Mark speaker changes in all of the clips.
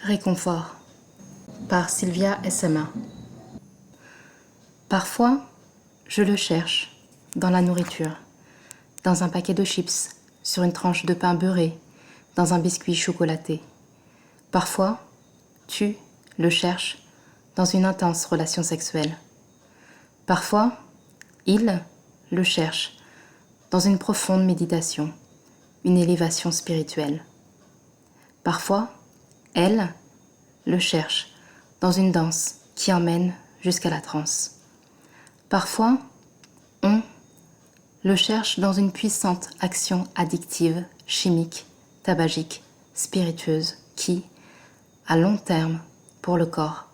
Speaker 1: Réconfort par Sylvia SMA. Parfois, je le cherche dans la nourriture, dans un paquet de chips, sur une tranche de pain beurré, dans un biscuit chocolaté. Parfois, tu le cherches dans une intense relation sexuelle. Parfois, il le cherche dans une profonde méditation, une élévation spirituelle. Parfois, elle le cherche dans une danse qui emmène jusqu'à la transe. Parfois, on le cherche dans une puissante action addictive, chimique, tabagique, spiritueuse qui, à long terme, pour le corps,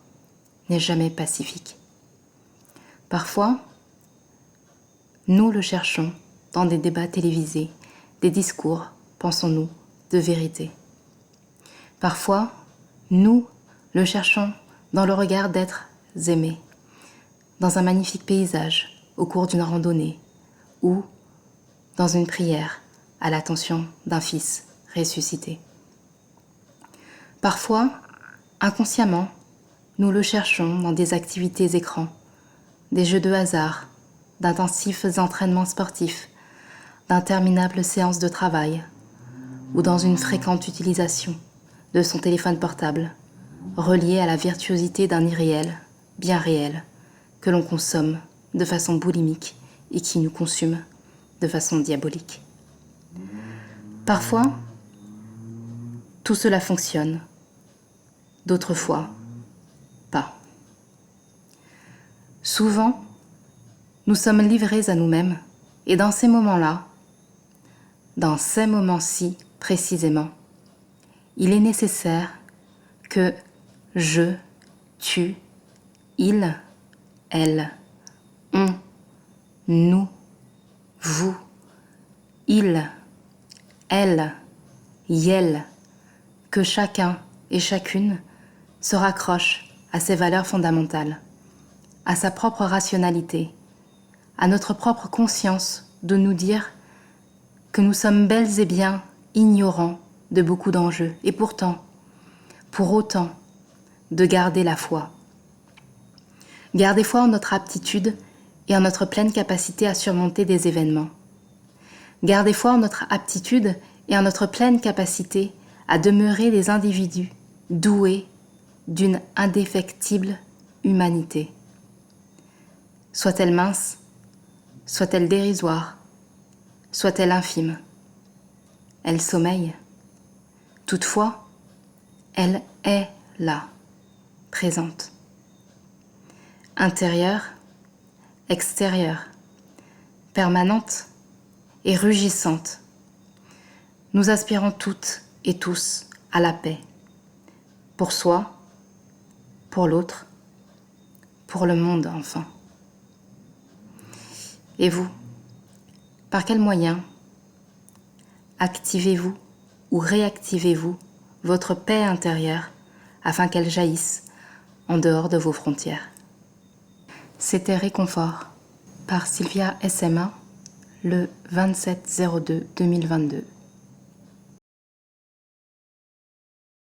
Speaker 1: n'est jamais pacifique. Parfois, nous le cherchons dans des débats télévisés, des discours, pensons-nous, de vérité. Parfois, nous le cherchons dans le regard d'êtres aimés, dans un magnifique paysage au cours d'une randonnée ou dans une prière à l'attention d'un fils ressuscité. Parfois, inconsciemment, nous le cherchons dans des activités écrans, des jeux de hasard, d'intensifs entraînements sportifs, d'interminables séances de travail ou dans une fréquente utilisation de son téléphone portable, relié à la virtuosité d'un irréel, bien réel, que l'on consomme de façon boulimique et qui nous consume de façon diabolique. Parfois, tout cela fonctionne, d'autres fois, pas. Souvent, nous sommes livrés à nous-mêmes et dans ces moments-là, dans ces moments-ci précisément, il est nécessaire que je, tu, il, elle, on, nous, vous, il, elle, yel, que chacun et chacune se raccroche à ses valeurs fondamentales, à sa propre rationalité, à notre propre conscience de nous dire que nous sommes bel et bien ignorants de beaucoup d'enjeux et pourtant, pour autant, de garder la foi. Garder foi en notre aptitude et en notre pleine capacité à surmonter des événements. Garder foi en notre aptitude et en notre pleine capacité à demeurer des individus doués d'une indéfectible humanité. Soit-elle mince, soit-elle dérisoire, soit-elle infime. Elle sommeille. Toutefois, elle est là, présente. Intérieure, extérieure, permanente et rugissante. Nous aspirons toutes et tous à la paix. Pour soi, pour l'autre, pour le monde enfin. Et vous, par quels moyens activez-vous ou réactivez-vous votre paix intérieure afin qu'elle jaillisse en dehors de vos frontières? C'était Réconfort par Sylvia SMA le 27/02/2022.